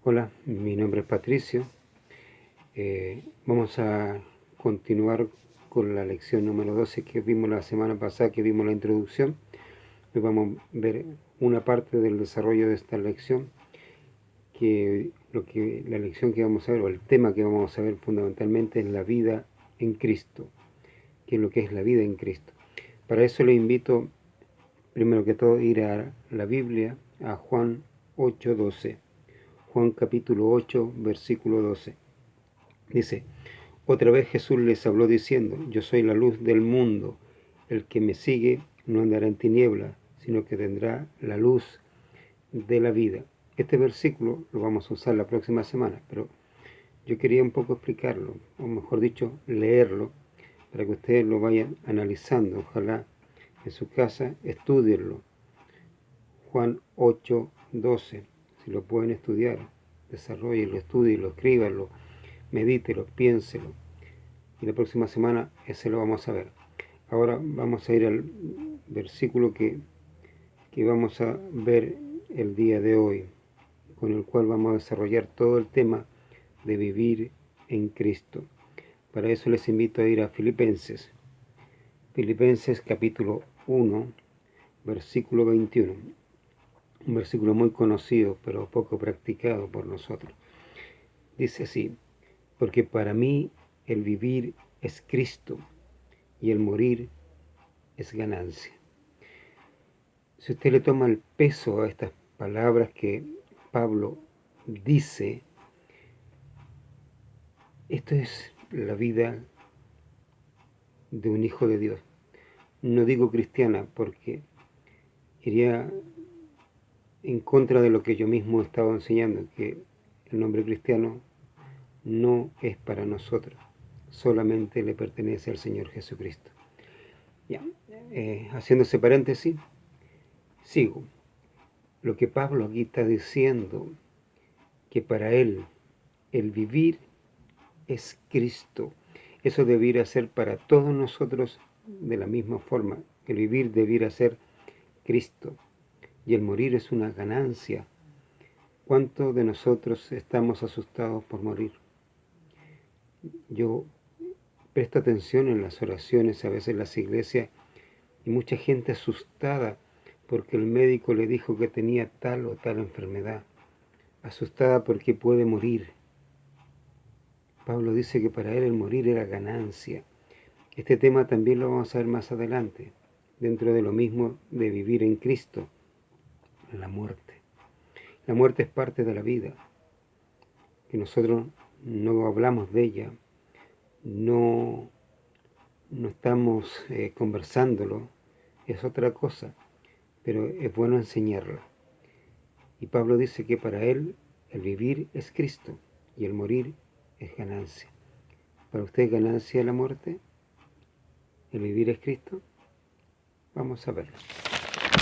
Hola, mi nombre es Patricio. Vamos a continuar con la lección número 12 que vimos la semana pasada, que vimos la introducción. Hoy vamos a ver una parte del desarrollo de esta lección, la lección que vamos a ver, o el tema que vamos a ver fundamentalmente es la vida en Cristo, que es lo que es la vida en Cristo. Para eso le invito, primero que todo, a ir a la Biblia, a Juan 8:12. Juan capítulo 8, versículo 12. Dice: otra vez Jesús les habló diciendo: yo soy la luz del mundo, el que me sigue no andará en tinieblas, sino que tendrá la luz de la vida. Este versículo lo vamos a usar la próxima semana, pero yo quería un poco explicarlo, o mejor dicho, leerlo, para que ustedes lo vayan analizando. Ojalá en su casa estudienlo. Juan 8:12, si lo pueden estudiar, desarrollenlo, estudienlo, escríbanlo, medítelo, piénselo. Y la próxima semana ese lo vamos a ver. Ahora vamos a ir al versículo que vamos a ver el día de hoy, con el cual vamos a desarrollar todo el tema de vivir en Cristo. Para eso les invito a ir a Filipenses. Filipenses capítulo 1, versículo 21. Un versículo muy conocido, pero poco practicado por nosotros. Dice así: porque para mí el vivir es Cristo y el morir es ganancia. Si usted le toma el peso a estas palabras que Pablo dice, esto es la vida de un hijo de Dios. No digo cristiana porque iría en contra de lo que yo mismo he estado enseñando, que el nombre cristiano no es para nosotros, solamente le pertenece al Señor Jesucristo. Ya, haciéndose paréntesis, sigo. Lo que Pablo aquí está diciendo, que para él el vivir es Cristo. Eso debiera ser para todos nosotros de la misma forma. El vivir debiera ser Cristo y el morir es una ganancia. ¿Cuántos de nosotros estamos asustados por morir? Yo presto atención en las oraciones, a veces en las iglesias, y mucha gente asustada porque el médico le dijo que tenía tal o tal enfermedad, asustada porque puede morir. Pablo dice que para él el morir era ganancia. Este tema también lo vamos a ver más adelante, dentro de lo mismo de vivir en Cristo, la muerte. La muerte es parte de la vida, que nosotros no hablamos de ella, no estamos conversándolo, es otra cosa, pero es bueno enseñarla. Y Pablo dice que para él el vivir es Cristo y el morir es ganancia. ¿Para usted es ganancia la muerte? ¿El vivir es Cristo? Vamos a verlo.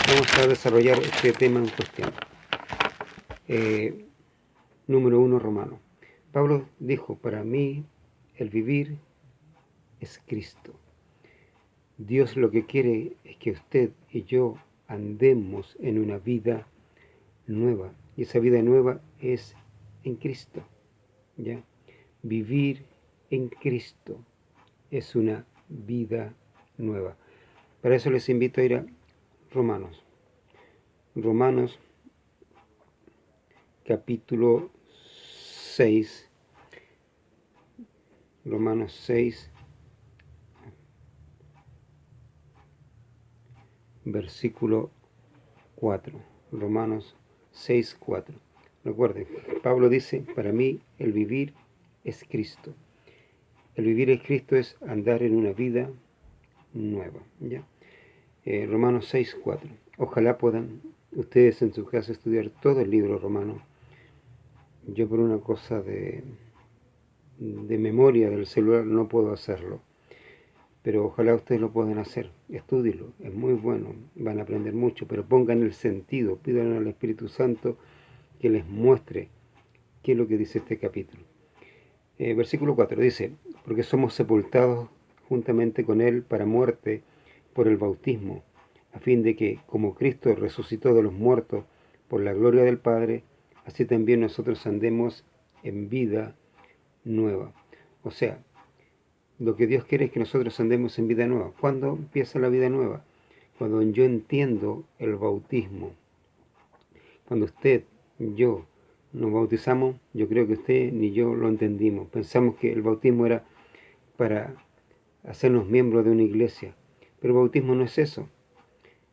Vamos a desarrollar este tema en cuestión. Número 1, Romano. Pablo dijo: para mí el vivir es Cristo. Dios lo que quiere es que usted y yo andemos en una vida nueva. Y esa vida nueva es en Cristo. ¿Ya? Vivir en Cristo es una vida nueva. Para eso les invito a ir a Romanos. Romanos capítulo 6. Romanos 6, versículo 4. Romanos 6, 4. Recuerden, Pablo dice: para mí el vivir es Cristo. El vivir en Cristo es andar en una vida nueva. ¿Ya? Romanos 6, 4. Ojalá puedan ustedes en su casa estudiar todo el libro romano. Yo por una cosa de memoria del celular no puedo hacerlo, pero ojalá ustedes lo puedan hacer. Estúdienlo, es muy bueno, van a aprender mucho, pero pongan el sentido, pidan al Espíritu Santo que les muestre qué es lo que dice este capítulo. Versículo 4 dice: porque somos sepultados juntamente con Él para muerte por el bautismo, a fin de que, como Cristo resucitó de los muertos por la gloria del Padre, así también nosotros andemos en vida nueva. O sea, lo que Dios quiere es que nosotros andemos en vida nueva. ¿Cuándo empieza la vida nueva? Cuando yo entiendo el bautismo. Cuando usted, yo, nos bautizamos, yo creo que usted ni yo lo entendimos. Pensamos que el bautismo era para hacernos miembros de una iglesia. Pero el bautismo no es eso.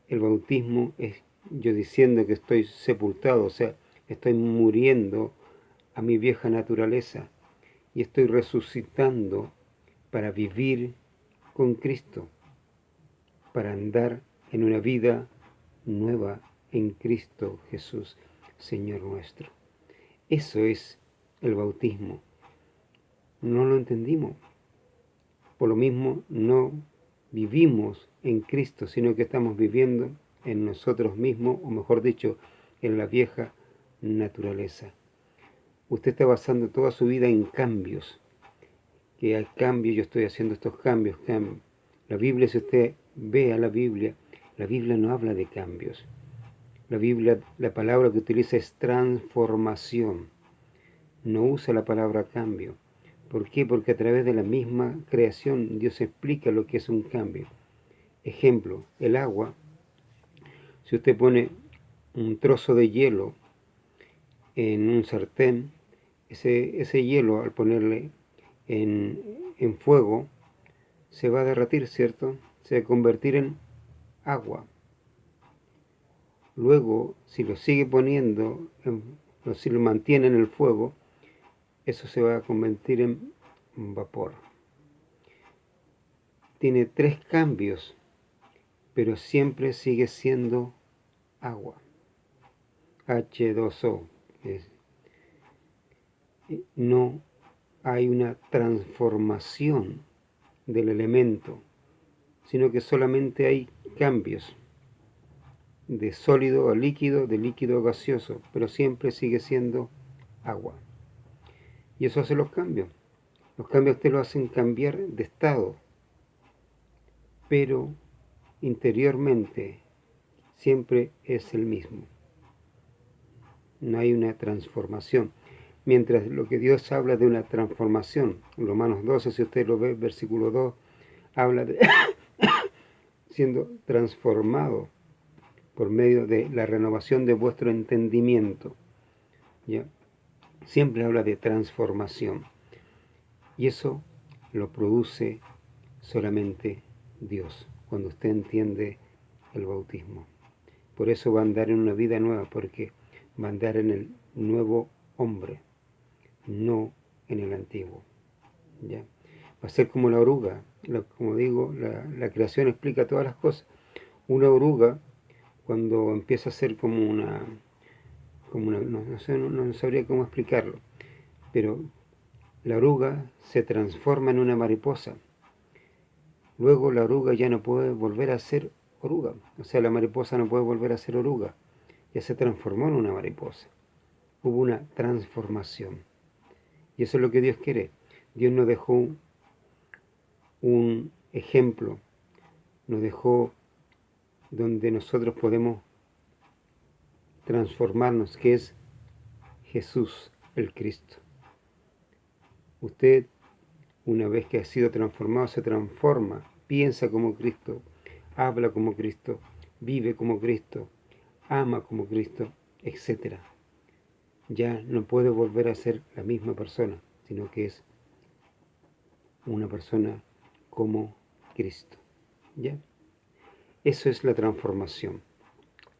El bautismo es yo diciendo que estoy sepultado, o sea, estoy muriendo a mi vieja naturaleza y estoy resucitando para vivir con Cristo, para andar en una vida nueva en Cristo Jesús, Señor nuestro. Eso es el bautismo. No lo entendimos. Por lo mismo, no vivimos en Cristo, sino que estamos viviendo en nosotros mismos, o mejor dicho, en la vieja naturaleza. Usted está basando toda su vida en cambios, que hay cambios, yo estoy haciendo estos cambios. La Biblia, si usted ve a la Biblia no habla de cambios. La Biblia, la palabra que utiliza es transformación, no usa la palabra cambio. ¿Por qué? Porque a través de la misma creación Dios explica lo que es un cambio. Ejemplo, el agua. Si usted pone un trozo de hielo en un sartén, ese hielo al ponerle en fuego se va a derretir, ¿cierto? Se va a convertir en agua. Luego, si lo sigue poniendo, si lo mantiene en el fuego, eso se va a convertir en vapor. Tiene 3 cambios, pero siempre sigue siendo agua. H2O. No hay una transformación del elemento, sino que solamente hay cambios de sólido a líquido, de líquido a gaseoso, pero siempre sigue siendo agua. Y eso hace los cambios. Los cambios te lo hacen cambiar de estado, pero interiormente siempre es el mismo. No hay una transformación. Mientras lo que Dios habla de una transformación, Romanos 12, si usted lo ve, versículo 2, habla de siendo transformado por medio de la renovación de vuestro entendimiento. ¿Ya? Siempre habla de transformación. Y eso lo produce solamente Dios, cuando usted entiende el bautismo. Por eso va a andar en una vida nueva, porque va a andar en el nuevo hombre, no en el antiguo. ¿Ya? Va a ser como la oruga. Como digo, la creación explica todas las cosas. Una oruga, cuando empieza a ser como una no sabría cómo explicarlo, pero la oruga se transforma en una mariposa. Luego la oruga ya no puede volver a ser oruga. O sea, la mariposa no puede volver a ser oruga. Ya se transformó en una mariposa. Hubo una transformación. Y eso es lo que Dios quiere. Dios nos dejó un ejemplo, nos dejó donde nosotros podemos transformarnos, que es Jesús el Cristo. Usted, una vez que ha sido transformado, se transforma, piensa como Cristo, habla como Cristo, vive como Cristo, ama como Cristo, etc. Ya no puede volver a ser la misma persona, sino que es una persona como Cristo. ¿Ya? Eso es la transformación.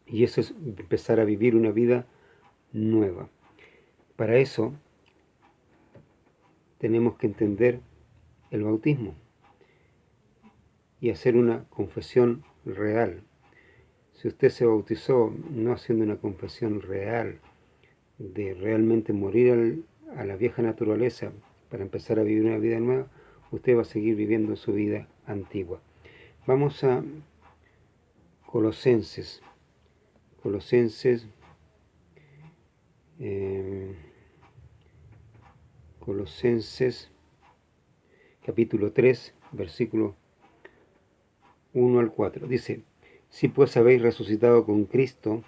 Y eso es empezar a vivir una vida nueva. Para eso tenemos que entender el bautismo y hacer una confesión real. Si usted se bautizó no haciendo una confesión real de realmente morir a la vieja naturaleza para empezar a vivir una vida nueva, usted va a seguir viviendo su vida antigua. Vamos a Colosenses. Colosenses capítulo 3, versículo 1 al 4. Dice: si pues habéis resucitado con Cristo,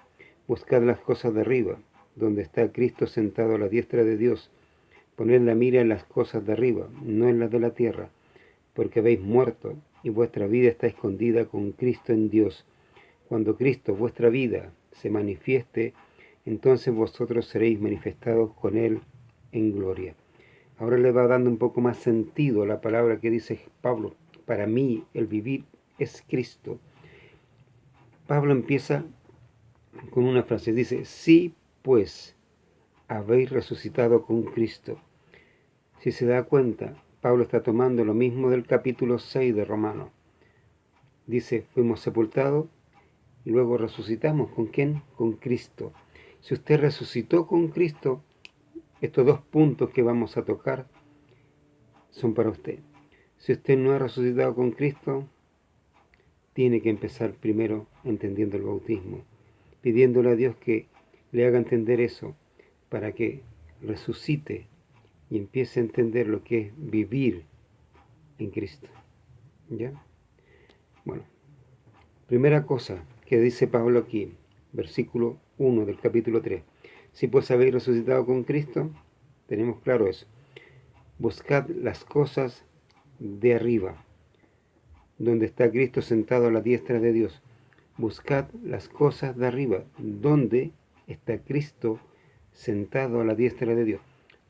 buscad las cosas de arriba, donde está Cristo sentado a la diestra de Dios. Poned la mira en las cosas de arriba, no en las de la tierra, porque habéis muerto, y vuestra vida está escondida con Cristo en Dios. Cuando Cristo, vuestra vida, se manifieste, entonces vosotros seréis manifestados con Él en gloria. Ahora le va dando un poco más sentido a la palabra que dice Pablo. Para mí el vivir es Cristo. Pablo empieza con una frase, dice, sí, pues, habéis resucitado con Cristo. Si se da cuenta, Pablo está tomando lo mismo del capítulo 6 de Romanos. Dice, fuimos sepultados y luego resucitamos. ¿Con quién? Con Cristo. Si usted resucitó con Cristo, estos dos puntos que vamos a tocar son para usted. Si usted no ha resucitado con Cristo, tiene que empezar primero entendiendo el bautismo, pidiéndole a Dios que le haga entender eso, para que resucite y empiece a entender lo que es vivir en Cristo. ¿Ya? Bueno, primera cosa que dice Pablo aquí, versículo 1 del capítulo 3. Si pues habéis resucitado con Cristo, tenemos claro eso. Buscad las cosas de arriba, donde está Cristo sentado a la diestra de Dios. Buscad las cosas de arriba, donde está Cristo sentado a la diestra de Dios.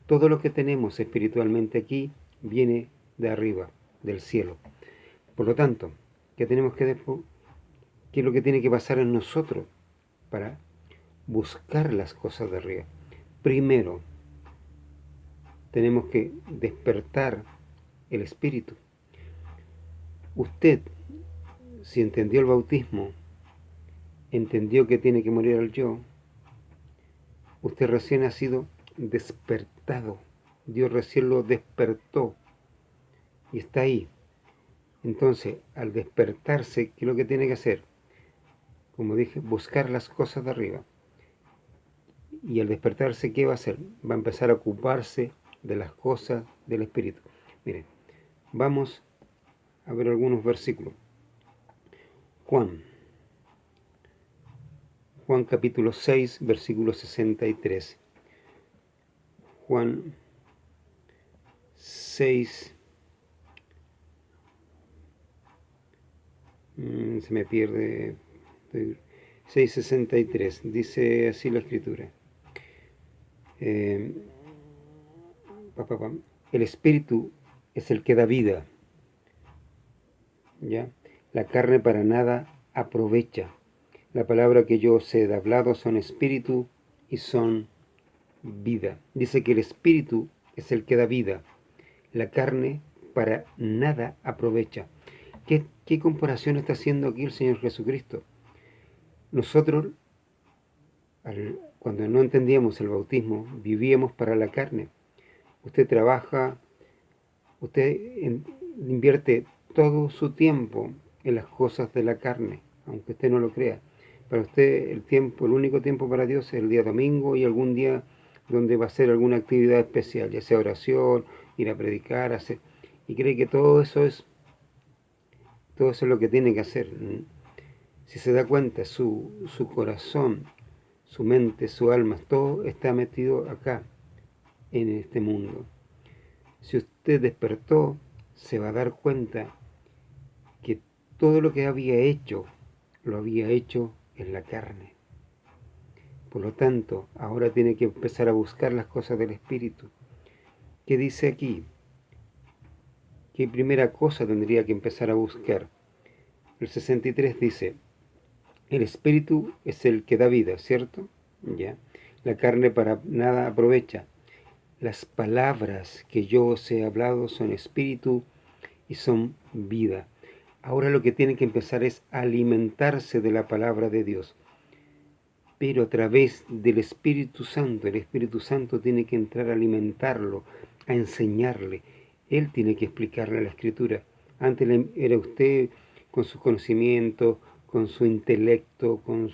Todo lo que tenemos espiritualmente aquí viene de arriba, del cielo. Por lo tanto, ¿qué es lo que tiene que pasar en nosotros para buscar las cosas de arriba? Primero, tenemos que despertar el espíritu. Usted, si entendió el bautismo, entendió que tiene que morir al yo, usted recién ha sido despertado. Dios recién lo despertó y está ahí. Entonces, al despertarse, ¿qué es lo que tiene que hacer? Como dije, buscar las cosas de arriba. Y al despertarse, ¿qué va a hacer? Va a empezar a ocuparse de las cosas del Espíritu. Miren, vamos a ver algunos versículos. Juan capítulo 6, versículo 63. Juan 6, se me pierde, 6:63, dice así la escritura. El espíritu es el que da vida, ¿ya? La carne para nada aprovecha. La palabra que yo os he hablado son espíritu y son vida. Dice que el espíritu es el que da vida. La carne para nada aprovecha. ¿Qué comparación está haciendo aquí el Señor Jesucristo? Nosotros, cuando no entendíamos el bautismo, vivíamos para la carne. Usted trabaja, usted invierte todo su tiempo en las cosas de la carne, aunque usted no lo crea. Para usted el único tiempo para Dios es el día domingo y algún día donde va a hacer alguna actividad especial, ya sea oración, ir a predicar, hacer, y cree que todo eso es lo que tiene que hacer. Si se da cuenta, su corazón, su mente, su alma, todo está metido acá, en este mundo. Si usted despertó, se va a dar cuenta que todo lo que había hecho, lo había hecho en la carne. Por lo tanto, ahora tiene que empezar a buscar las cosas del Espíritu. ¿Qué dice aquí? ¿Qué primera cosa tendría que empezar a buscar? El 63 dice, el Espíritu es el que da vida, ¿cierto? ¿Ya? La carne para nada aprovecha. Las palabras que yo os he hablado son espíritu y son vida. Ahora lo que tiene que empezar es alimentarse de la palabra de Dios, pero a través del Espíritu Santo. El Espíritu Santo tiene que entrar a alimentarlo, a enseñarle. Él tiene que explicarle la Escritura. Antes era usted con sus conocimientos, con su intelecto, con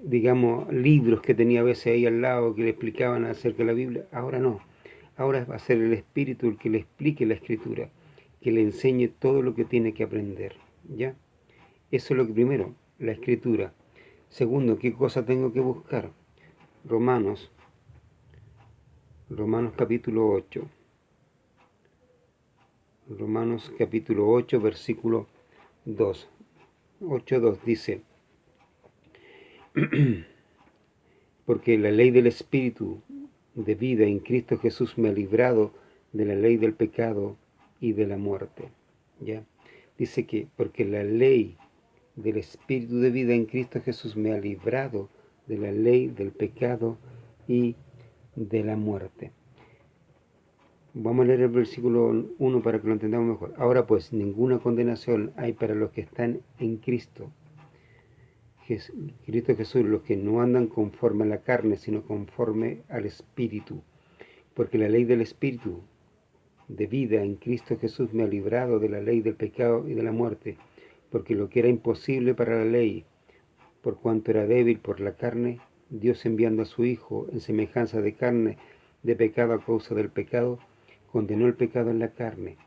digamos, libros que tenía a veces ahí al lado que le explicaban acerca de la Biblia. Ahora no. Ahora va a ser el Espíritu el que le explique la Escritura, que le enseñe todo lo que tiene que aprender. ¿Ya? Eso es lo que primero, la Escritura. Segundo, ¿qué cosa tengo que buscar? Romanos capítulo 8. Romanos capítulo 8, versículo 2. 8:2 dice: porque la ley del Espíritu de vida en Cristo Jesús me ha librado de la ley del pecado y de la muerte. ¿Ya? Dice que porque la ley del Espíritu de vida en Cristo Jesús me ha librado de la ley del pecado y de la muerte. Vamos a leer el versículo 1 para que lo entendamos mejor. Ahora pues, ninguna condenación hay para los que están en Cristo Jesús, los que no andan conforme a la carne, sino conforme al Espíritu. Porque la ley del Espíritu de vida en Cristo Jesús me ha librado de la ley del pecado y de la muerte, porque lo que era imposible para la ley, por cuanto era débil por la carne, Dios enviando a su Hijo en semejanza de carne, de pecado a causa del pecado, condenó el pecado en la carne,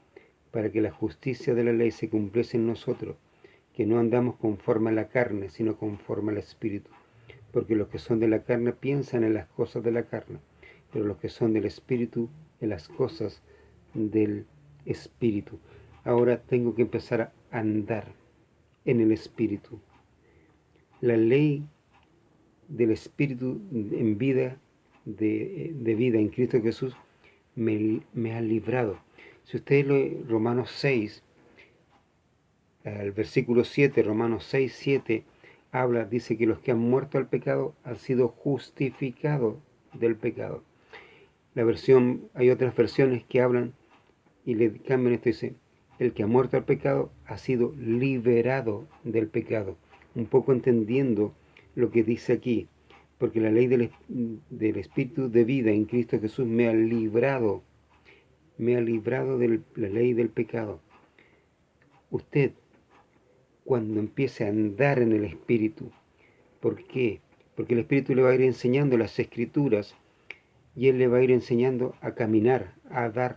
para que la justicia de la ley se cumpliese en nosotros, que no andamos conforme a la carne, sino conforme al Espíritu. Porque los que son de la carne piensan en las cosas de la carne, pero los que son del Espíritu en las cosas del Espíritu. Ahora tengo que empezar a andar en el Espíritu. La ley del Espíritu en vida, de vida en Cristo Jesús, me ha librado. Si ustedes leen Romanos 6, el versículo 7, Romanos 6, 7, dice que los que han muerto al pecado han sido justificados del pecado. Hay otras versiones que hablan y le cambian esto, dice, el que ha muerto al pecado ha sido liberado del pecado. Un poco entendiendo lo que dice aquí, porque la ley del Espíritu de vida en Cristo Jesús me ha librado de la ley del pecado. Usted, cuando empiece a andar en el Espíritu, ¿por qué? Porque el Espíritu le va a ir enseñando las Escrituras y Él le va a ir enseñando a caminar, a dar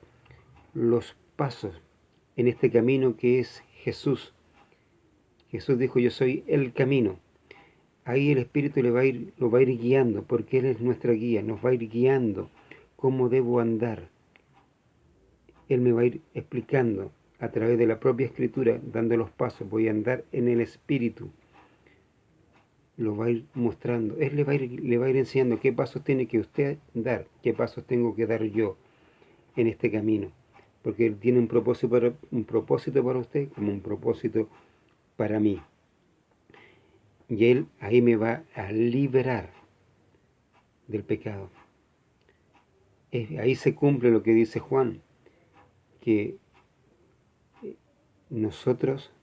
los pasos en este camino que es Jesús. Jesús dijo, yo soy el camino. Ahí el Espíritu lo va a ir guiando, porque Él es nuestra guía, nos va a ir guiando cómo debo andar. Él me va a ir explicando a través de la propia Escritura, dando los pasos. Voy a andar en el Espíritu. Lo va a ir mostrando. Él le va a ir enseñando qué pasos tiene que usted dar, qué pasos tengo que dar yo en este camino. Porque Él tiene un propósito para usted como un propósito para mí. Y Él ahí me va a liberar del pecado. Ahí se cumple lo que dice Juan, que nosotros,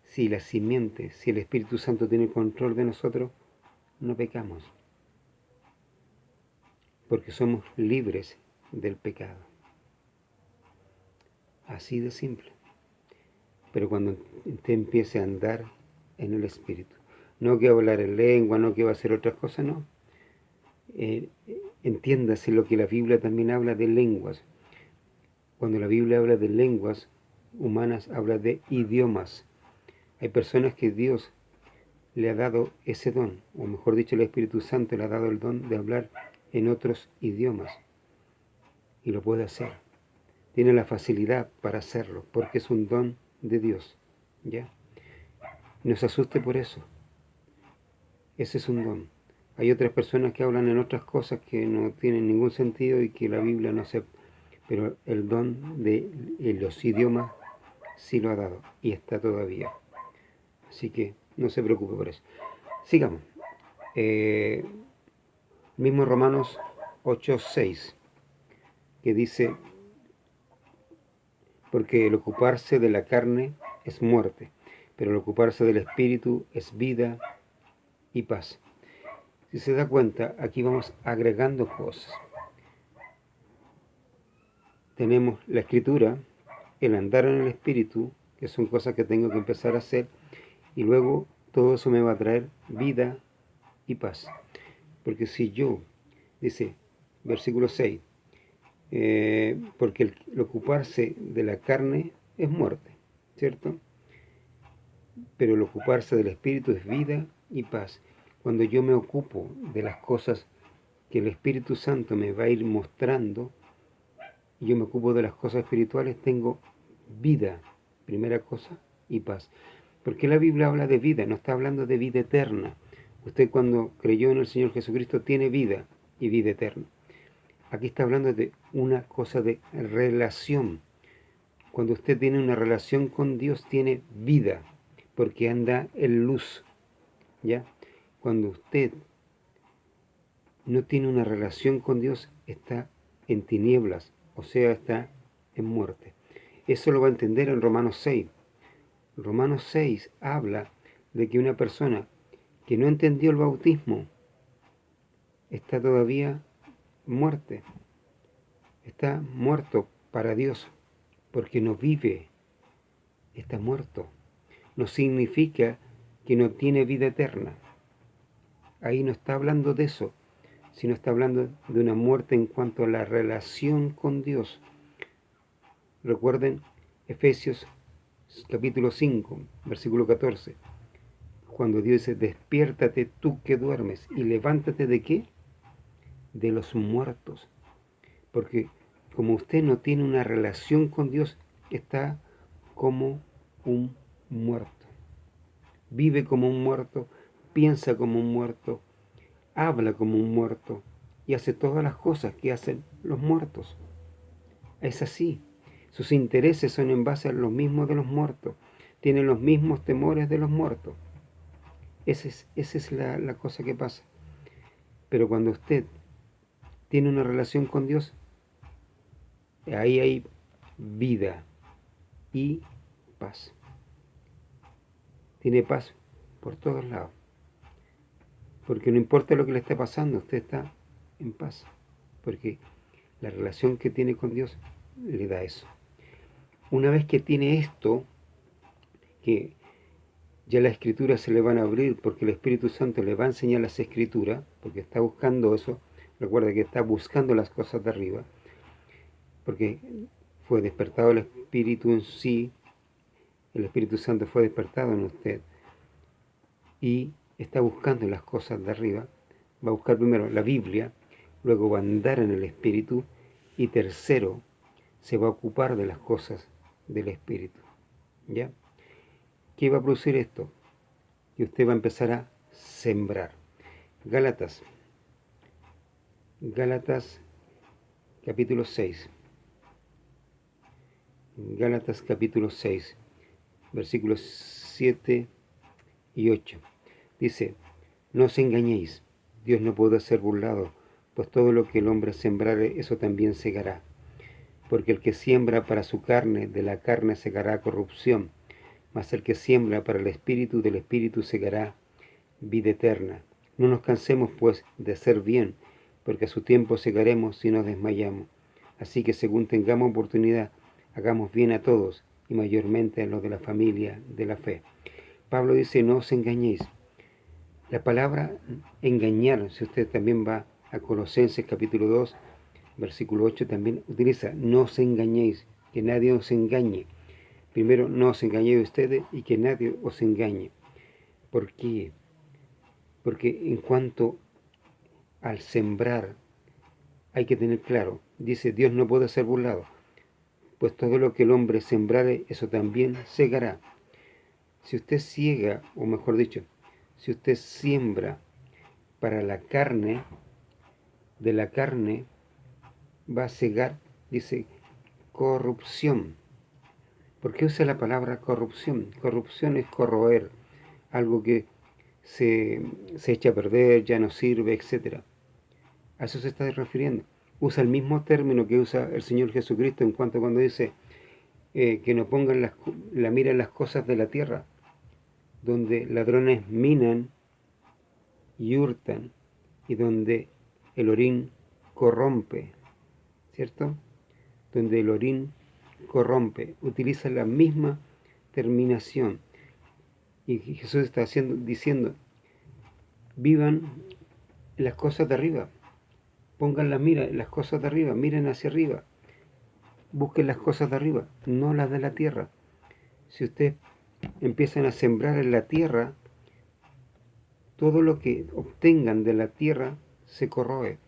si la simiente, si el Espíritu Santo tiene control de nosotros, no pecamos, porque somos libres del pecado. Así de simple. Pero cuando usted empiece a andar en el Espíritu, no que va a hablar en lengua, no que va a hacer otras cosas, no. Entiéndase lo que la Biblia también habla de lenguas. Cuando la Biblia habla de lenguas humanas, habla de idiomas. Hay personas que Dios le ha dado ese don, o mejor dicho, el Espíritu Santo le ha dado el don de hablar en otros idiomas. Y lo puede hacer. Tiene la facilidad para hacerlo, porque es un don de Dios. ¿Ya? No se asuste por eso. Ese es un don. Hay otras personas que hablan en otras cosas que no tienen ningún sentido y que la Biblia no acepta. Pero el don de los idiomas sí lo ha dado y está todavía. Así que no se preocupe por eso. Sigamos. Mismo Romanos 8:6, que dice, porque el ocuparse de la carne es muerte, pero el ocuparse del Espíritu es vida y paz. Si se da cuenta, aquí vamos agregando cosas. Tenemos la Escritura, el andar en el Espíritu, que son cosas que tengo que empezar a hacer, y luego todo eso me va a traer vida y paz. Porque si yo, dice, versículo 6, porque el ocuparse de la carne es muerte, ¿cierto? Pero el ocuparse del Espíritu es vida y paz. Cuando yo me ocupo de las cosas que el Espíritu Santo me va a ir mostrando, y yo me ocupo de las cosas espirituales, tengo vida, primera cosa, y paz. Porque la Biblia habla de vida, no está hablando de vida eterna. Usted cuando creyó en el Señor Jesucristo tiene vida y vida eterna. Aquí está hablando de una cosa de relación. Cuando usted tiene una relación con Dios, tiene vida, porque anda en luz, ¿ya? Cuando usted no tiene una relación con Dios, está en tinieblas, o sea, está en muerte. Eso lo va a entender en Romanos 6. Romanos 6 habla de que una persona que no entendió el bautismo está todavía muerto, está muerto para Dios, porque no vive, está muerto. No significa que no tiene vida eterna. Ahí no está hablando de eso, sino está hablando de una muerte en cuanto a la relación con Dios. Recuerden Efesios capítulo 5, versículo 14, cuando Dios dice, despiértate tú que duermes y levántate ¿de qué? De los muertos. Porque como usted no tiene una relación con Dios, está como un muerto. Vive como un muerto, piensa como un muerto, habla como un muerto y hace todas las cosas que hacen los muertos. Es así. Sus intereses son en base a los mismos de los muertos. Tienen los mismos temores de los muertos. Esa es la cosa que pasa. Pero cuando usted tiene una relación con Dios, ahí hay vida y paz. Tiene paz por todos lados. Porque no importa lo que le esté pasando, usted está en paz. Porque la relación que tiene con Dios le da eso. Una vez que tiene esto, que ya las escrituras se le van a abrir porque el Espíritu Santo le va a enseñar las escrituras, porque está buscando eso, recuerda que está buscando las cosas de arriba, porque fue despertado el Espíritu en sí, el Espíritu Santo fue despertado en usted, y está buscando las cosas de arriba. Va a buscar primero la Biblia, luego va a andar en el Espíritu, y tercero, se va a ocupar de las cosas del Espíritu. ¿Ya? ¿Qué va a producir esto? Que usted va a empezar a sembrar. Gálatas capítulo 6. Gálatas capítulo 6, versículos 7 y 8. Dice, no os engañéis, Dios no puede ser burlado, pues todo lo que el hombre sembrare, eso también segará. Porque el que siembra para su carne, de la carne segará corrupción, mas el que siembra para el Espíritu, del Espíritu segará vida eterna. No nos cansemos, pues, de hacer bien, porque a su tiempo segaremos si nos desmayamos. Así que según tengamos oportunidad, hagamos bien a todos, y mayormente a los de la familia de la fe. Pablo dice, no os engañéis. La palabra engañar, si usted también va a Colosenses capítulo 2, versículo 8, también utiliza, no os engañéis, que nadie os engañe. Primero, no os engañéis ustedes y que nadie os engañe. ¿Por qué? Porque en cuanto al sembrar, hay que tener claro, dice, Dios no puede ser burlado, pues todo lo que el hombre sembrare, eso también segará. Si usted ciega, o mejor dicho, si usted siembra para la carne, de la carne va a segar, dice, corrupción. ¿Por qué usa la palabra corrupción? Corrupción es corroer, algo que se echa a perder, ya no sirve, etc. A eso se está refiriendo. Usa el mismo término que usa el Señor Jesucristo en cuanto cuando dice que no pongan la mira en las cosas de la tierra, donde ladrones minan y hurtan, y donde el orín corrompe, ¿cierto? Donde el orín corrompe, utiliza la misma terminación. Y Jesús está diciendo, vivan las cosas de arriba, pongan la mira en las cosas de arriba, miren hacia arriba, busquen las cosas de arriba, no las de la tierra. Si ustedes empiezan a sembrar en la tierra, todo lo que obtengan de la tierra se corroe.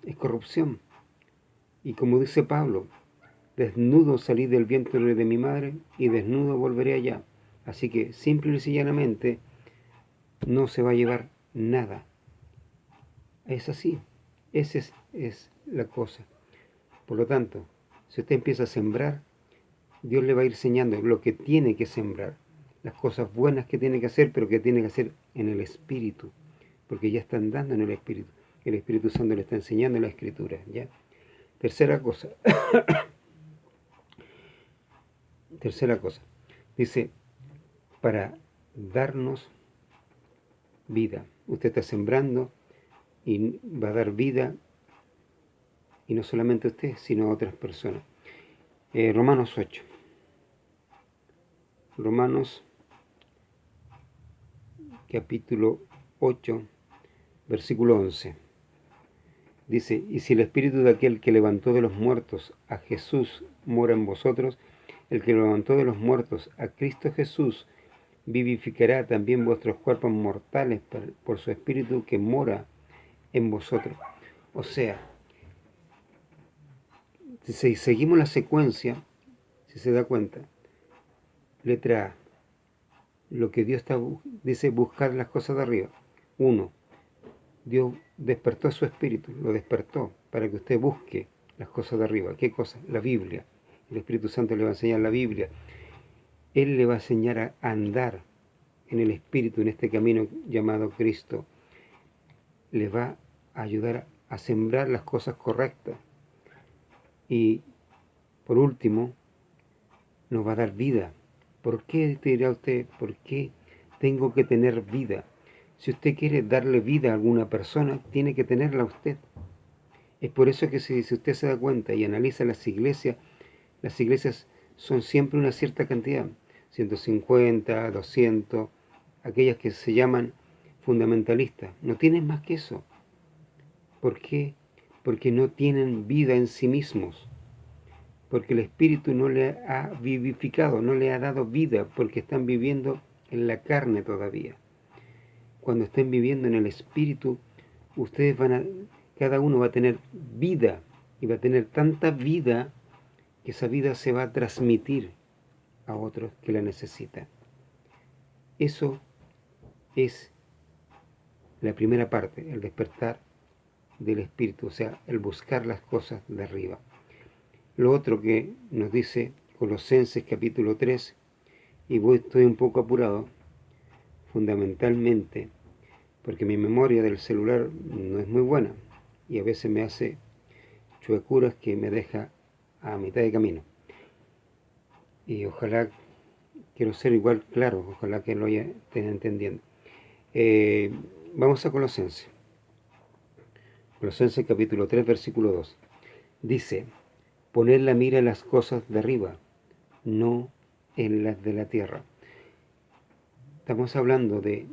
Es corrupción. Y como dice Pablo, desnudo salí del vientre de mi madre y desnudo volveré allá. Así que simple y sencillamente no se va a llevar nada. Es así. Esa es la cosa. Por lo tanto, si usted empieza a sembrar, Dios le va a ir enseñando lo que tiene que sembrar, las cosas buenas que tiene que hacer, pero que tiene que hacer en el Espíritu, porque ya está andando en el Espíritu. El Espíritu Santo le está enseñando en la Escritura, ¿ya? Tercera cosa. Tercera cosa. Dice, para darnos vida. Usted está sembrando y va a dar vida, y no solamente a usted, sino a otras personas. Romanos 8. Romanos capítulo 8, versículo 11. Dice, y si el espíritu de aquel que levantó de los muertos a Jesús mora en vosotros, el que levantó de los muertos a Cristo Jesús vivificará también vuestros cuerpos mortales por su espíritu que mora en vosotros. O sea, si seguimos la secuencia, si se da cuenta, letra A, lo que Dios dice, buscar las cosas de arriba. 1. Dios despertó su espíritu, lo despertó para que usted busque las cosas de arriba. ¿Qué cosa? La Biblia. El Espíritu Santo le va a enseñar la Biblia. Él le va a enseñar a andar en el Espíritu, en este camino llamado Cristo. Le va a ayudar a sembrar las cosas correctas. Y por último, nos va a dar vida. ¿Por qué, te dirá usted, por qué tengo que tener vida? Si usted quiere darle vida a alguna persona, tiene que tenerla usted. Es por eso que si usted se da cuenta y analiza las iglesias son siempre una cierta cantidad, 150, 200, aquellas que se llaman fundamentalistas. No tienen más que eso. ¿Por qué? Porque no tienen vida en sí mismos. Porque el Espíritu no le ha vivificado, no le ha dado vida, porque están viviendo en la carne todavía. Cuando estén viviendo en el Espíritu, ustedes cada uno va a tener vida, y va a tener tanta vida que esa vida se va a transmitir a otros que la necesitan. Eso es la primera parte, el despertar del Espíritu, o sea, el buscar las cosas de arriba. Lo otro que nos dice Colosenses capítulo 3, y estoy un poco apurado, fundamentalmente, porque mi memoria del celular no es muy buena, y a veces me hace chuecuras que me deja a mitad de camino. Y ojalá, quiero ser igual claro, ojalá que lo estén entendiendo. Vamos a Colosenses. Colosenses capítulo 3, versículo 2. Dice, poned la mira en las cosas de arriba, no en las de la tierra. Estamos hablando de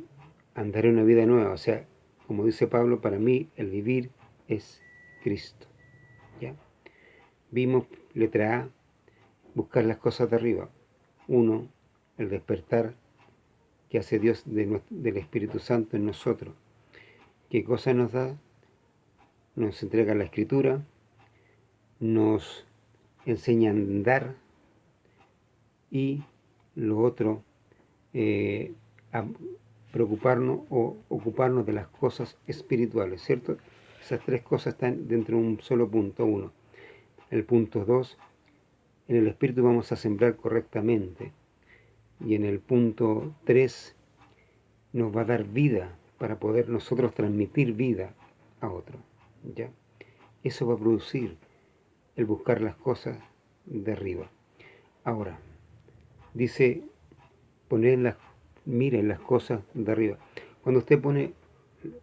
andar en una vida nueva, o sea, como dice Pablo, para mí el vivir es Cristo. ¿Ya? Vimos, letra A, buscar las cosas de arriba. 1, el despertar que hace Dios del Espíritu Santo en nosotros. ¿Qué cosa nos da? Nos entrega la Escritura, nos enseña a andar, y lo otro, a preocuparnos o ocuparnos de las cosas espirituales, ¿cierto? Esas tres cosas están dentro de un solo punto. 1. El punto 2, en el Espíritu vamos a sembrar correctamente, y en el punto 3 nos va a dar vida para poder nosotros transmitir vida a otro. ¿Ya? Eso va a producir el buscar las cosas de arriba. Ahora, dice, miren las cosas de arriba. Cuando usted pone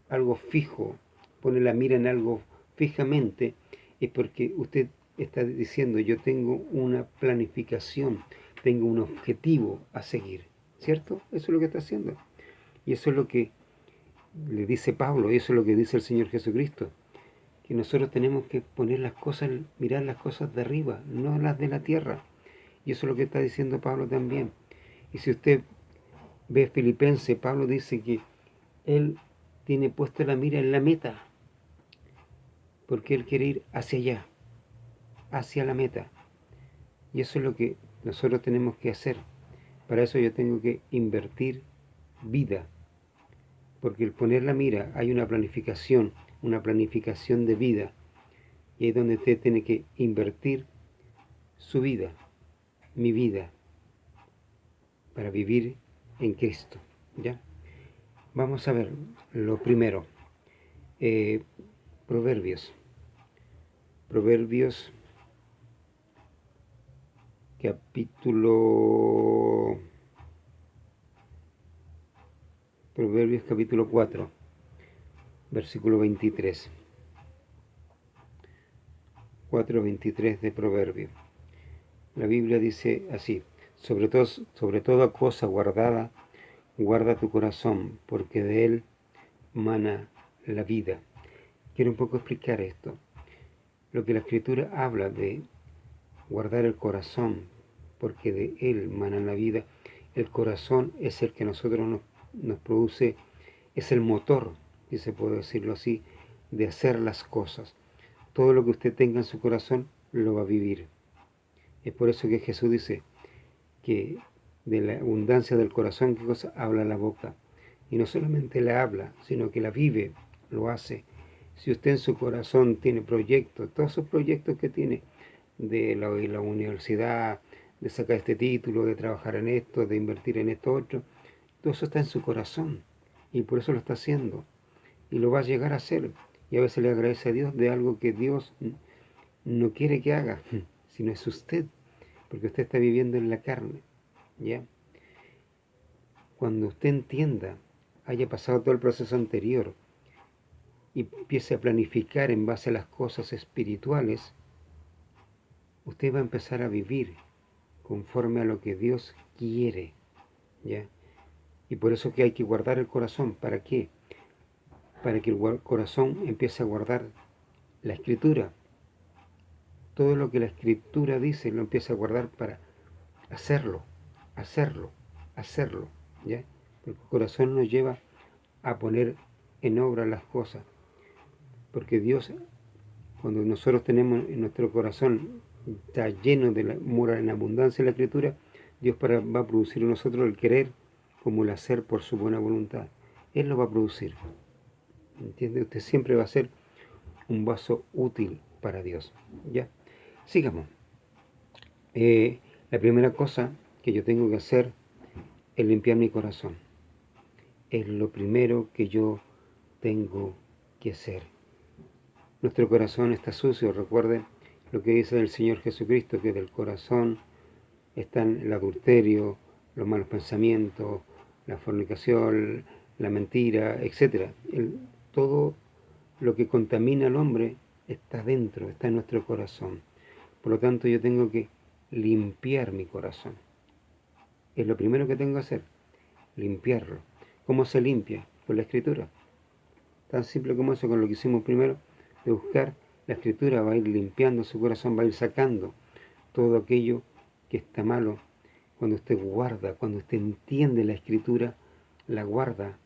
algo fijo, pone la mira en algo fijamente, es porque usted está diciendo, yo tengo una planificación, tengo un objetivo a seguir, ¿cierto? Eso es lo que está haciendo. Y eso es lo que le dice Pablo, y eso es lo que dice el Señor Jesucristo, que nosotros tenemos que poner las cosas, mirar las cosas de arriba, no las de la tierra. Y eso es lo que está diciendo Pablo también. Y si usted Ve Filipenses, Pablo dice que él tiene puesta la mira en la meta, porque él quiere ir hacia allá, hacia la meta. Y eso es lo que nosotros tenemos que hacer. Para eso yo tengo que invertir vida, porque el poner la mira hay una planificación de vida, y ahí es donde usted tiene que invertir su vida, mi vida, para vivir en Cristo. ¿Ya? Vamos a ver lo primero. Proverbios. Proverbios capítulo 4, versículo 23. 4:23 de Proverbios. La Biblia dice así: sobre toda cosa guardada, guarda tu corazón, porque de él mana la vida. Quiero un poco explicar esto. Lo que la Escritura habla de guardar el corazón, porque de él mana la vida. El corazón es el que nosotros nos produce, es el motor, si se puede decirlo así, de hacer las cosas. Todo lo que usted tenga en su corazón lo va a vivir. Es por eso que Jesús dice que de la abundancia del corazón, ¿qué cosa? Habla la boca. Y no solamente la habla, sino que la vive, lo hace. Si usted en su corazón tiene proyectos, todos esos proyectos que tiene, de la universidad, de sacar este título, de trabajar en esto, de invertir en esto otro, todo eso está en su corazón. Y por eso lo está haciendo. Y lo va a llegar a hacer. Y a veces le agradece a Dios de algo que Dios no quiere que haga, sino es usted, porque usted está viviendo en la carne. ¿Ya? Cuando usted entienda, haya pasado todo el proceso anterior y empiece a planificar en base a las cosas espirituales, usted va a empezar a vivir conforme a lo que Dios quiere. ¿Ya? Y por eso que hay que guardar el corazón. ¿Para qué? Para que el corazón empiece a guardar la Escritura. Todo lo que la Escritura dice lo empieza a guardar para hacerlo, hacerlo, hacerlo. ¿Ya? Porque el corazón nos lleva a poner en obra las cosas. Porque Dios, cuando nosotros tenemos en nuestro corazón, está lleno de la mora en abundancia de la Escritura, Dios va a producir en nosotros el querer como el hacer por su buena voluntad. Él lo va a producir. ¿Entiende? Usted siempre va a ser un vaso útil para Dios. ¿Ya? Sigamos. La primera cosa que yo tengo que hacer es limpiar mi corazón. Es lo primero que yo tengo que hacer. Nuestro corazón está sucio. Recuerden lo que dice el Señor Jesucristo, que del corazón están el adulterio, los malos pensamientos, la fornicación, la mentira, etc. Todo lo que contamina al hombre está dentro, está en nuestro corazón. Por lo tanto, yo tengo que limpiar mi corazón. Es lo primero que tengo que hacer, limpiarlo. ¿Cómo se limpia? Con la Escritura. Tan simple como eso, con lo que hicimos primero, de buscar la Escritura, va a ir limpiando su corazón, va a ir sacando todo aquello que está malo. Cuando usted guarda, cuando usted entiende la Escritura, la guarda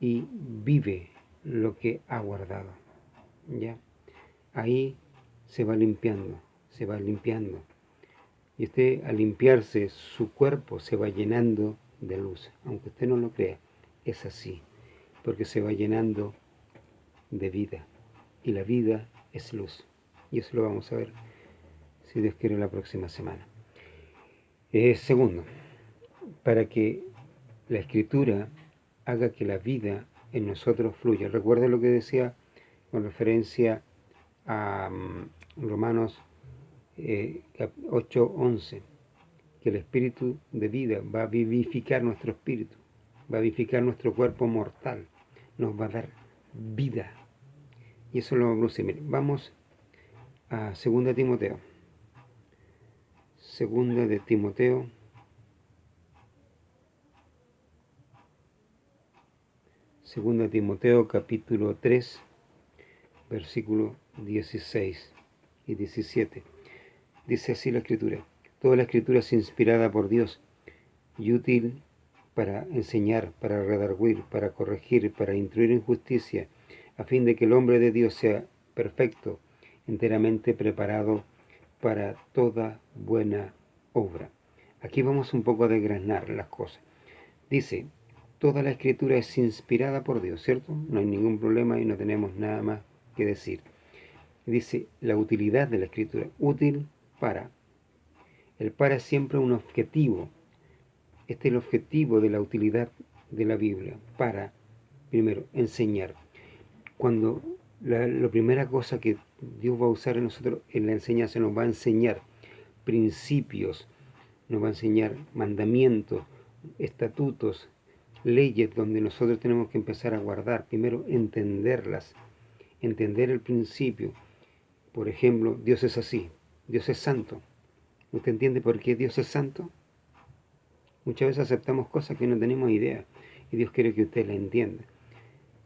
y vive lo que ha guardado. ¿Ya? Ahí se va limpiando, se va limpiando. Y usted, al limpiarse, su cuerpo se va llenando de luz. Aunque usted no lo crea, es así. Porque se va llenando de vida. Y la vida es luz. Y eso lo vamos a ver, si Dios quiere, la próxima semana. Segundo, para que la Escritura haga que la vida en nosotros fluya. Recuerda lo que decía con referencia a Romanos 8:11, que el espíritu de vida va a vivificar nuestro espíritu, va a vivificar nuestro cuerpo mortal, nos va a dar vida. Y eso lo vamos a ver. Vamos a 2 Timoteo. 2 Timoteo capítulo 3, versículo 16 y 17. Dice así la Escritura: toda la Escritura es inspirada por Dios y útil para enseñar, para redarguir, para corregir, para instruir en justicia, a fin de que el hombre de Dios sea perfecto, enteramente preparado para toda buena obra. Aquí vamos un poco a desgranar las cosas. Dice, toda la Escritura es inspirada por Dios, ¿cierto? No hay ningún problema y no tenemos nada más que decir. Dice, la utilidad de la Escritura, útil para. El para es siempre un objetivo. Este es el objetivo de la utilidad de la Biblia, para, primero, enseñar. Cuando la primera cosa que Dios va a usar en nosotros en la enseñanza, nos va a enseñar principios, nos va a enseñar mandamientos, estatutos, leyes donde nosotros tenemos que empezar a guardar, primero entenderlas, entender el principio. Por ejemplo, Dios es así, Dios es santo. ¿Usted entiende por qué Dios es santo? Muchas veces aceptamos cosas que no tenemos idea y Dios quiere que usted la entienda.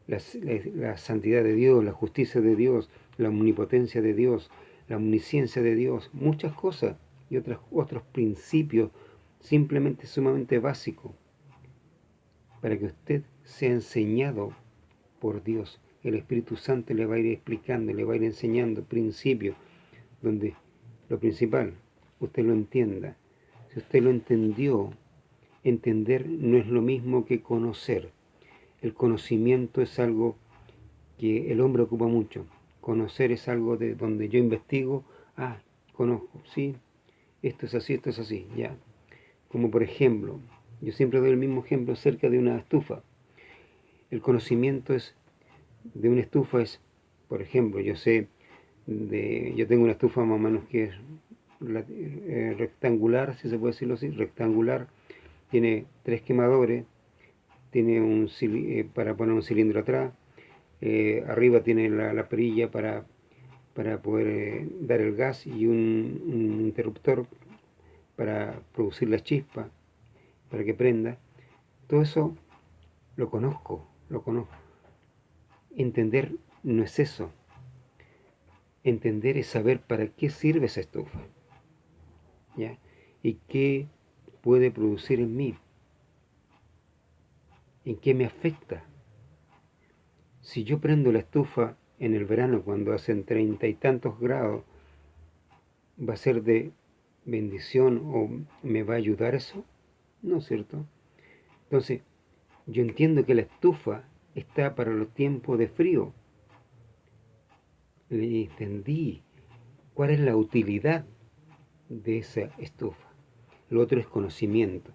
La santidad de Dios, la justicia de Dios, la omnipotencia de Dios, la omnisciencia de Dios, muchas cosas y otros principios simplemente sumamente básicos para que usted sea enseñado por Dios. El Espíritu Santo le va a ir explicando, le va a ir enseñando principios donde lo principal, usted lo entienda. Si usted lo entendió, entender no es lo mismo que conocer. El conocimiento es algo que el hombre ocupa mucho. Conocer es algo de donde yo investigo, conozco, sí, esto es así, ya. Como por ejemplo, yo siempre doy el mismo ejemplo acerca de una estufa. El conocimiento de una estufa es, por ejemplo, yo tengo una estufa más o menos que es rectangular, si se puede decirlo así, rectangular, tiene 3 quemadores, tiene para poner un cilindro atrás, arriba tiene la perilla para poder dar el gas y un interruptor para producir la chispa, para que prenda. Todo eso lo conozco. Entender no es eso. Entender es saber para qué sirve esa estufa, ¿ya? Y qué puede producir en mí, en qué me afecta. Si yo prendo la estufa en el verano cuando hacen 30 y tantos grados, ¿va a ser de bendición o me va a ayudar eso? ¿No es cierto? Entonces, yo entiendo que la estufa está para los tiempos de frío. Le entendí cuál es la utilidad de esa estufa. Lo otro es conocimiento.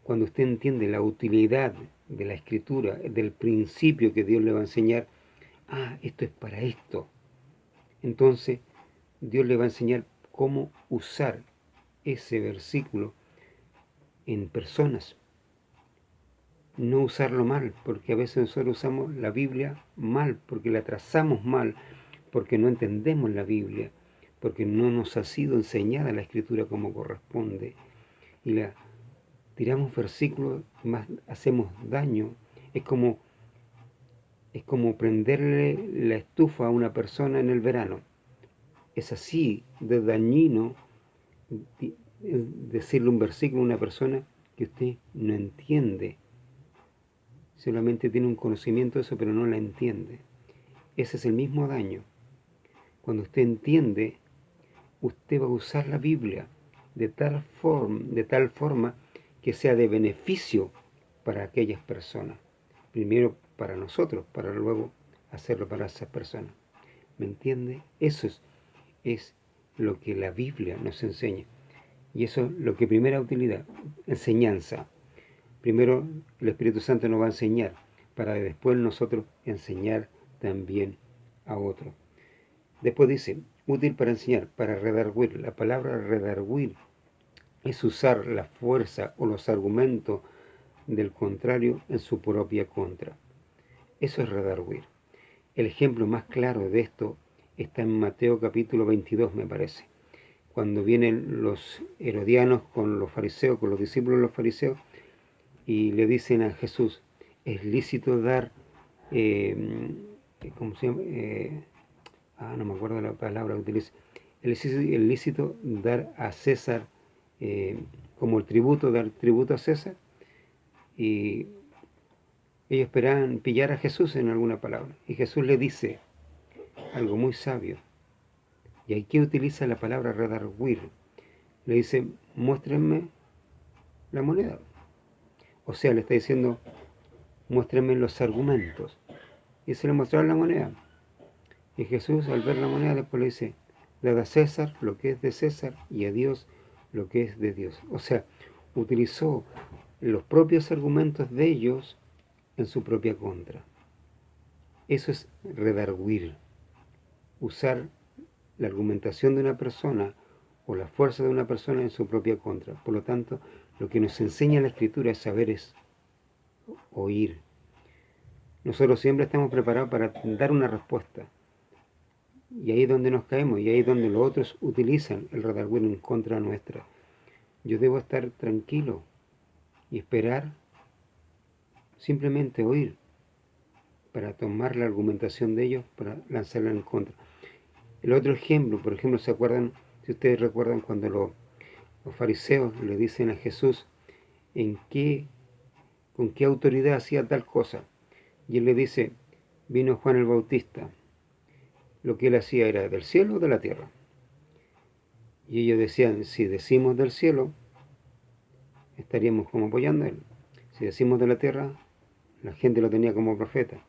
Cuando usted entiende la utilidad de la escritura, del principio que Dios le va a enseñar, esto es para esto. Entonces, Dios le va a enseñar cómo usar ese versículo en personas. No usarlo mal, porque a veces nosotros usamos la Biblia mal, porque la trazamos mal, porque no entendemos la Biblia, porque no nos ha sido enseñada la escritura como corresponde. Y tiramos versículos, más hacemos daño. Es como prenderle la estufa a una persona en el verano. Es así de dañino decirle un versículo a una persona que usted no entiende. Solamente tiene un conocimiento de eso, pero no la entiende. Ese es el mismo daño. Cuando usted entiende, usted va a usar la Biblia de tal forma que sea de beneficio para aquellas personas. Primero para nosotros, para luego hacerlo para esas personas. ¿Me entiende? Eso es lo que la Biblia nos enseña. Y eso es lo que primera utilidad, enseñanza. Primero el Espíritu Santo nos va a enseñar, para después nosotros enseñar también a otros. Después dice, útil para enseñar, para redarguir. La palabra redarguir es usar la fuerza o los argumentos del contrario en su propia contra. Eso es redarguir. El ejemplo más claro de esto está en Mateo capítulo 22, me parece. Cuando vienen los herodianos con los fariseos, con los discípulos de los fariseos, y le dicen a Jesús, es lícito dar, ¿cómo se llama? No me acuerdo la palabra que utiliza. Es lícito dar a César, como el tributo, dar tributo a César. Y ellos esperaban pillar a Jesús en alguna palabra. Y Jesús le dice algo muy sabio. Y aquí utiliza la palabra redarguir. Le dice, muéstrenme la moneda. O sea, le está diciendo, muéstrenme los argumentos. Y se le mostraron la moneda. Y Jesús, al ver la moneda, después le dice, dad a César lo que es de César y a Dios lo que es de Dios. O sea, utilizó los propios argumentos de ellos en su propia contra. Eso es redarguir. Usar la argumentación de una persona o la fuerza de una persona en su propia contra. Por lo tanto, lo que nos enseña la Escritura es saber es oír. Nosotros siempre estamos preparados para dar una respuesta. Y ahí es donde nos caemos, y ahí es donde los otros utilizan el redarguir en contra nuestra. Yo debo estar tranquilo y esperar, simplemente oír, para tomar la argumentación de ellos, para lanzarla en contra. El otro ejemplo, por ejemplo, ¿se acuerdan? Si ustedes recuerdan cuando los fariseos le dicen a Jesús con qué autoridad hacía tal cosa. Y él le dice, vino Juan el Bautista, lo que él hacía era del cielo o de la tierra. Y ellos decían, si decimos del cielo, estaríamos como apoyando a él. Si decimos de la tierra, la gente lo tenía como profeta.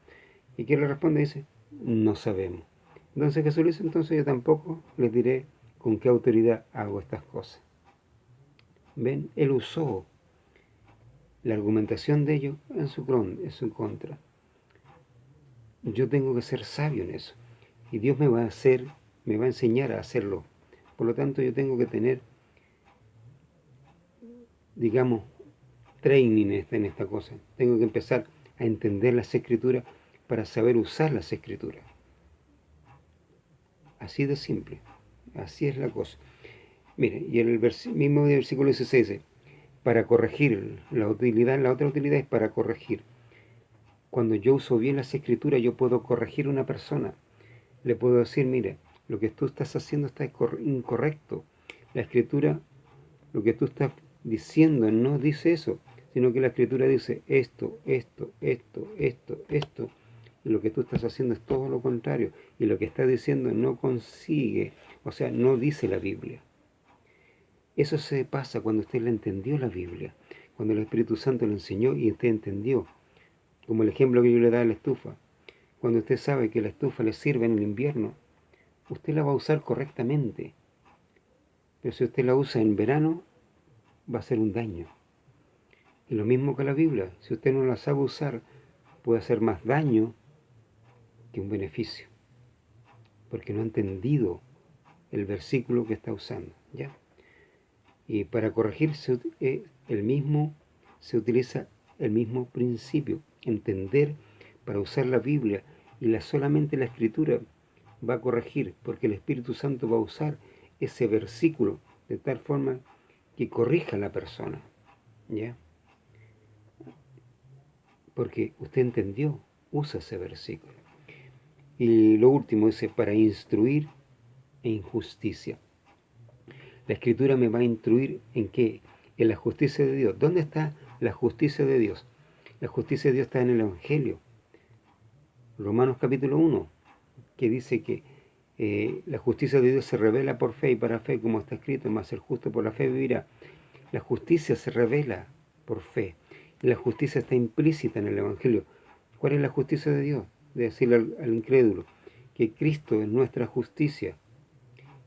¿Y quién le responde? Dice, no sabemos. Entonces Jesús le dice, entonces yo tampoco les diré con qué autoridad hago estas cosas. ¿Ven? Él usó la argumentación de ellos en su contra. Yo tengo que ser sabio en eso. Y Dios me va a enseñar a hacerlo. Por lo tanto, yo tengo que tener, digamos, training en esta cosa. Tengo que empezar a entender las Escrituras para saber usar las Escrituras. Así de simple. Así es la cosa. Mire, y en el mismo versículo 16 dice, para corregir, la otra utilidad es para corregir. Cuando yo uso bien las Escrituras, yo puedo corregir a una persona. Le puedo decir, mire, lo que tú estás haciendo está incorrecto. La Escritura, lo que tú estás diciendo no dice eso, sino que la Escritura dice esto, esto, esto, esto, esto. Y lo que tú estás haciendo es todo lo contrario. Y lo que estás diciendo no consigue, o sea, no dice la Biblia. Eso se pasa cuando usted le entendió la Biblia, cuando el Espíritu Santo le enseñó y usted entendió. Como el ejemplo que yo le daba de la estufa. Cuando usted sabe que la estufa le sirve en el invierno, usted la va a usar correctamente. Pero si usted la usa en verano, va a ser un daño. Y lo mismo que la Biblia. Si usted no la sabe usar, puede hacer más daño que un beneficio. Porque no ha entendido el versículo que está usando. ¿Ya? Y para corregir se utiliza el mismo principio. Entender para usar la Biblia y solamente la Escritura va a corregir, porque el Espíritu Santo va a usar ese versículo de tal forma que corrija a la persona, ¿ya? Porque usted entendió, usa ese versículo. Y lo último dice, para instruir en justicia. La Escritura me va a instruir en qué, en la justicia de Dios. ¿Dónde está la justicia de Dios? La justicia de Dios está en el Evangelio. Romanos capítulo 1, que dice que la justicia de Dios se revela por fe y para fe, como está escrito, mas el justo por la fe vivirá. La justicia se revela por fe. Y la justicia está implícita en el Evangelio. ¿Cuál es la justicia de Dios? De decirle al incrédulo que Cristo es nuestra justicia.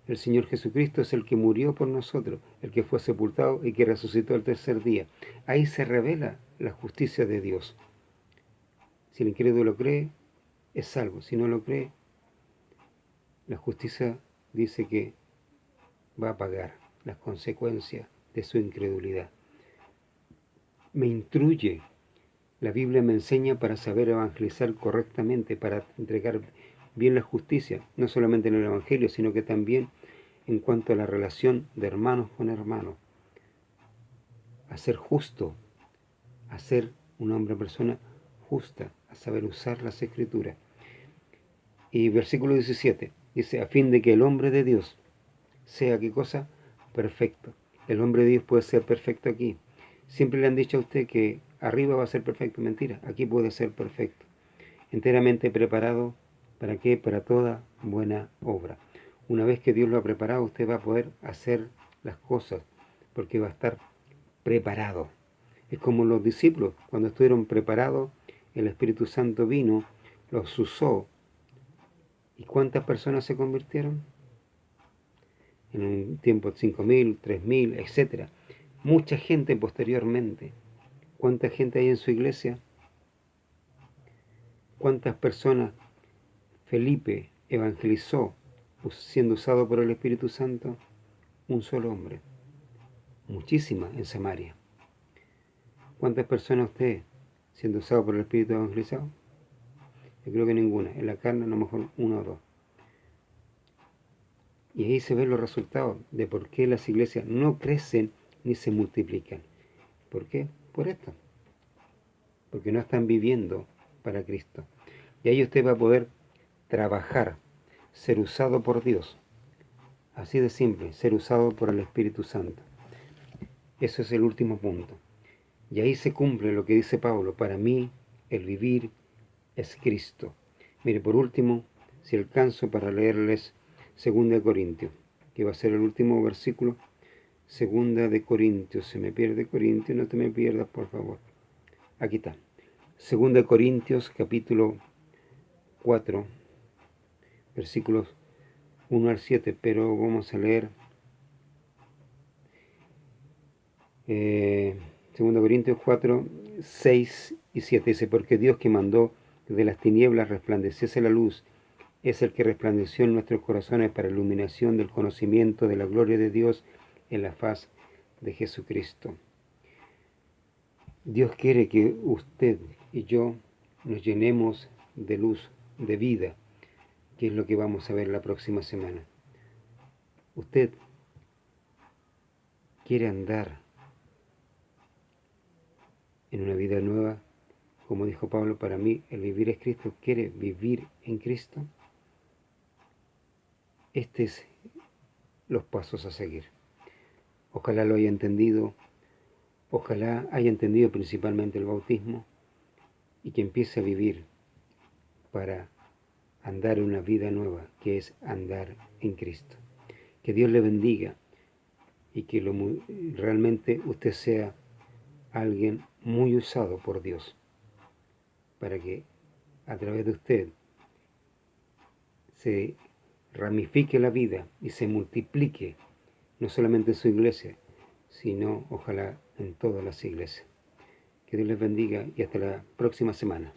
El Señor Jesucristo es el que murió por nosotros, el que fue sepultado y que resucitó el tercer día. Ahí se revela la justicia de Dios. Si el incrédulo lo cree, es salvo. Si no lo cree, la justicia dice que va a pagar las consecuencias de su incredulidad. Me instruye. La Biblia me enseña para saber evangelizar correctamente, para entregar bien la justicia, no solamente en el Evangelio, sino que también en cuanto a la relación de hermanos con hermanos. A ser justo, a ser un hombre o persona justa, a saber usar las Escrituras. Y versículo 17, dice, a fin de que el hombre de Dios sea, ¿qué cosa? Perfecto. El hombre de Dios puede ser perfecto aquí. Siempre le han dicho a usted que arriba va a ser perfecto. Mentira, aquí puede ser perfecto. Enteramente preparado, ¿para qué? Para toda buena obra. Una vez que Dios lo ha preparado, usted va a poder hacer las cosas, porque va a estar preparado. Es como los discípulos, cuando estuvieron preparados, el Espíritu Santo vino, los usó. ¿Y cuántas personas se convirtieron? En un tiempo 5.000, 3.000, etc. Mucha gente posteriormente. ¿Cuánta gente hay en su iglesia? ¿Cuántas personas Felipe evangelizó siendo usado por el Espíritu Santo? Un solo hombre. Muchísimas en Samaria. ¿Cuántas personas usted siendo usado por el Espíritu evangelizado? Yo creo que ninguna. En la carne a lo mejor uno o dos. Y ahí se ven los resultados de por qué las iglesias no crecen ni se multiplican. ¿Por qué? Por esto. Porque no están viviendo para Cristo. Y ahí usted va a poder trabajar, ser usado por Dios. Así de simple, ser usado por el Espíritu Santo. Eso es el último punto. Y ahí se cumple lo que dice Pablo: para mí el vivir es Cristo. Mire, por último, si alcanzo para leerles 2 Corintios, que va a ser el último versículo. 2 Corintios, se me pierde Corintios, no te me pierdas, por favor. Aquí está. 2 Corintios, capítulo 4, versículos 1 al 7, pero vamos a leer 2 Corintios 4, 6 y 7. Dice: porque Dios, que mandó que de las tinieblas resplandeciese la luz, es el que resplandeció en nuestros corazones para iluminación del conocimiento de la gloria de Dios en la faz de Jesucristo. Dios quiere que usted y yo nos llenemos de luz, de vida, que es lo que vamos a ver la próxima semana. Usted quiere andar en una vida nueva, como dijo Pablo: para mí el vivir es Cristo. ¿Quiere vivir en Cristo? Estos son los pasos a seguir. Ojalá lo haya entendido, ojalá haya entendido principalmente el bautismo, y que empiece a vivir para andar una vida nueva, que es andar en Cristo. Que Dios le bendiga y que realmente usted sea alguien muy usado por Dios, para que a través de usted se ramifique la vida y se multiplique, no solamente en su iglesia, sino ojalá en todas las iglesias. Que Dios les bendiga y hasta la próxima semana.